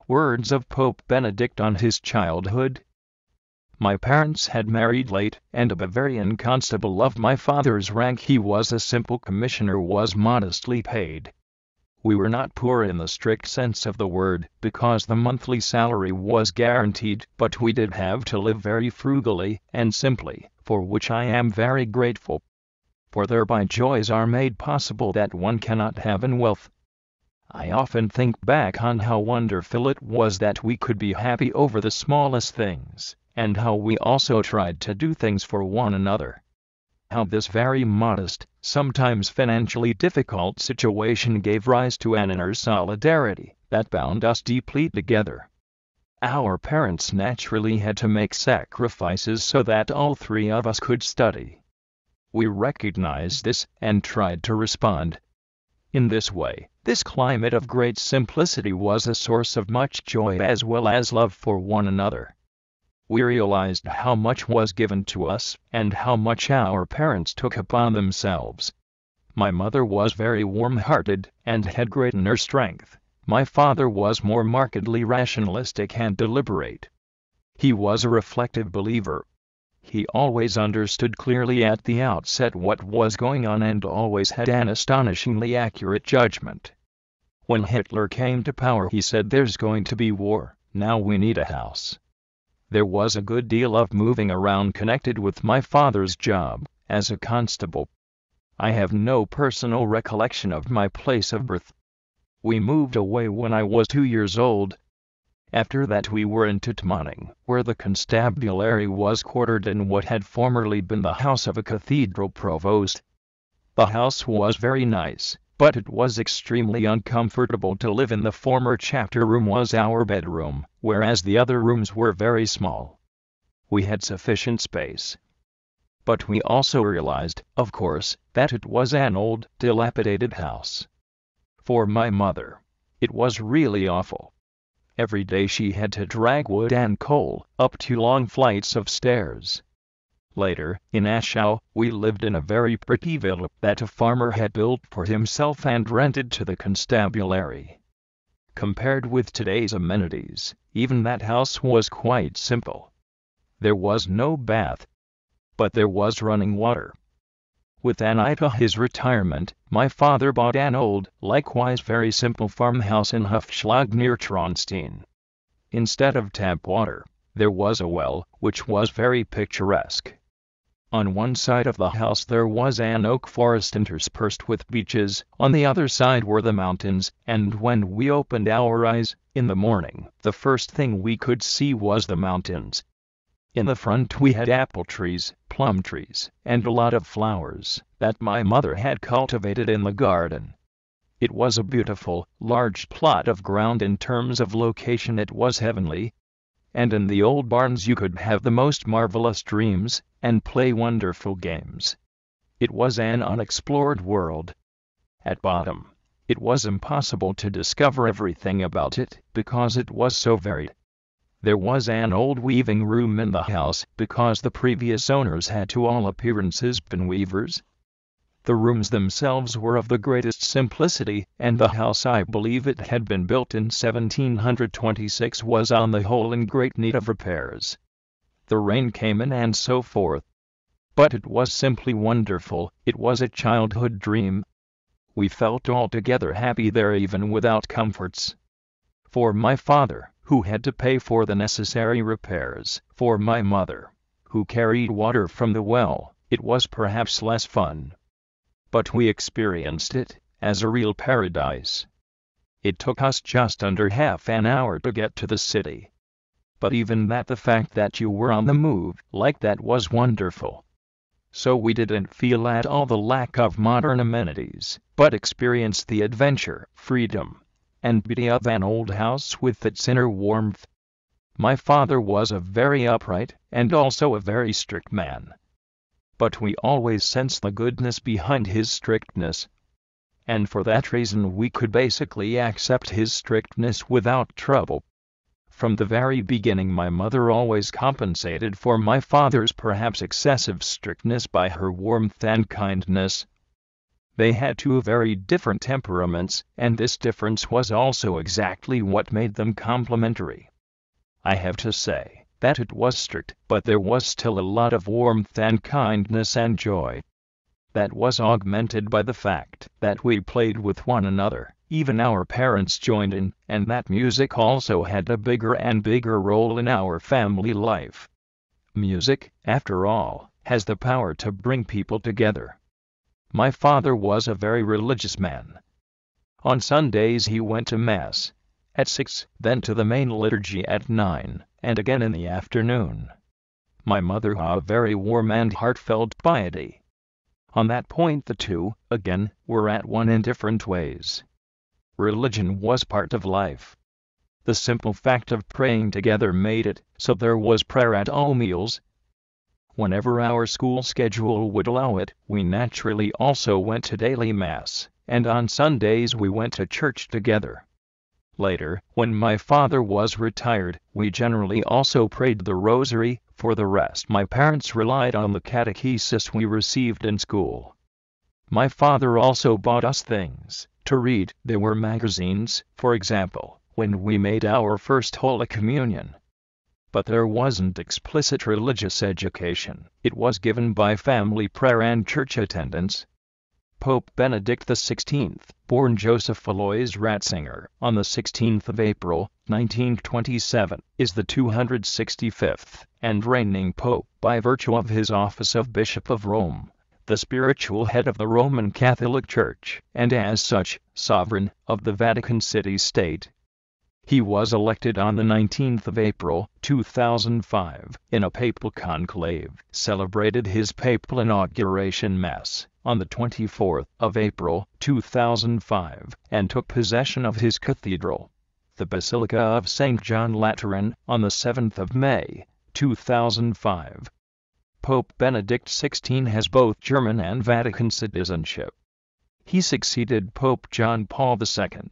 Words of Pope Benedict on his childhood. My parents had married late, and a Bavarian constable of my father's rank, he was a simple commissioner, was modestly paid. We were not poor in the strict sense of the word, because the monthly salary was guaranteed, but we did have to live very frugally and simply, for which I am very grateful. For thereby joys are made possible that one cannot have in wealth. I often think back on how wonderful it was that we could be happy over the smallest things, and how we also tried to do things for one another. How this very modest, sometimes financially difficult situation gave rise to an inner solidarity that bound us deeply together. Our parents naturally had to make sacrifices so that all three of us could study. We recognized this and tried to respond. In this way, this climate of great simplicity was a source of much joy as well as love for one another. We realized how much was given to us, and how much our parents took upon themselves. My mother was very warm-hearted, and had great inner strength. My father was more markedly rationalistic and deliberate. He was a reflective believer. He always understood clearly at the outset what was going on and always had an astonishingly accurate judgment. When Hitler came to power, he said, "There's going to be war, now we need a house." There was a good deal of moving around connected with my father's job as a constable. I have no personal recollection of my place of birth. We moved away when I was 2 years old. After that we were in Tutmoning, where the constabulary was quartered in what had formerly been the house of a cathedral provost. The house was very nice, but it was extremely uncomfortable to live in. The former chapter room was our bedroom, whereas the other rooms were very small. We had sufficient space. But we also realized, of course, that it was an old, dilapidated house. For my mother, it was really awful. Every day she had to drag wood and coal up 2 long flights of stairs. Later, in Aschau, we lived in a very pretty villa that a farmer had built for himself and rented to the constabulary. Compared with today's amenities, even that house was quite simple. There was no bath, but there was running water. With an eye to his retirement, my father bought an old, likewise very simple farmhouse in Hufschlag near Traunstein. Instead of tap water, there was a well, which was very picturesque. On one side of the house there was an oak forest interspersed with beeches, on the other side were the mountains, and when we opened our eyes, in the morning, the first thing we could see was the mountains. In the front we had apple trees, plum trees, and a lot of flowers that my mother had cultivated in the garden. It was a beautiful, large plot of ground. In terms of location it was heavenly. And in the old barns you could have the most marvelous dreams, and play wonderful games. It was an unexplored world. At bottom, it was impossible to discover everything about it, because it was so varied. There was an old weaving room in the house, because the previous owners had to all appearances been weavers. The rooms themselves were of the greatest simplicity, and the house, I believe it had been built in 1726, was on the whole in great need of repairs. The rain came in and so forth. But it was simply wonderful. It was a childhood dream. We felt altogether happy there even without comforts. For my father, who had to pay for the necessary repairs, for my mother, who carried water from the well, it was perhaps less fun. But we experienced it as a real paradise. It took us just under half an hour to get to the city. But even that, the fact that you were on the move like that, was wonderful. So we didn't feel at all the lack of modern amenities, but experienced the adventure, freedom, and beauty of an old house with its inner warmth. My father was a very upright, and also a very strict man. But we always sensed the goodness behind his strictness. And for that reason we could basically accept his strictness without trouble. From the very beginning my mother always compensated for my father's perhaps excessive strictness by her warmth and kindness. They had two very different temperaments, and this difference was also exactly what made them complementary. I have to say that it was strict, but there was still a lot of warmth and kindness and joy. That was augmented by the fact that we played with one another, even our parents joined in, and that music also had a bigger and bigger role in our family life. Music, after all, has the power to bring people together. My father was a very religious man. On Sundays he went to Mass at 6, then to the main liturgy at 9, and again in the afternoon. My mother had a very warm and heartfelt piety. On that point the two, again, were at one in different ways. Religion was part of life. The simple fact of praying together made it so there was prayer at all meals. Whenever our school schedule would allow it, we naturally also went to daily Mass, and on Sundays we went to church together. Later, when my father was retired, we generally also prayed the rosary. For the rest, my parents relied on the catechesis we received in school. My father also bought us things to read. There were magazines, for example, when we made our first Holy Communion. But there wasn't explicit religious education. It was given by family prayer and church attendance. Pope Benedict XVI, born Joseph Alois Ratzinger on the 16th of April, 1927, is the 265th and reigning pope by virtue of his office of Bishop of Rome, the spiritual head of the Roman Catholic Church, and as such, sovereign of the Vatican City-State. He was elected on the 19th of April, 2005, in a papal conclave, celebrated his papal inauguration Mass on the 24th of April, 2005, and took possession of his cathedral, the Basilica of St. John Lateran, on the 7th of May, 2005. Pope Benedict XVI has both German and Vatican citizenship. He succeeded Pope John Paul II.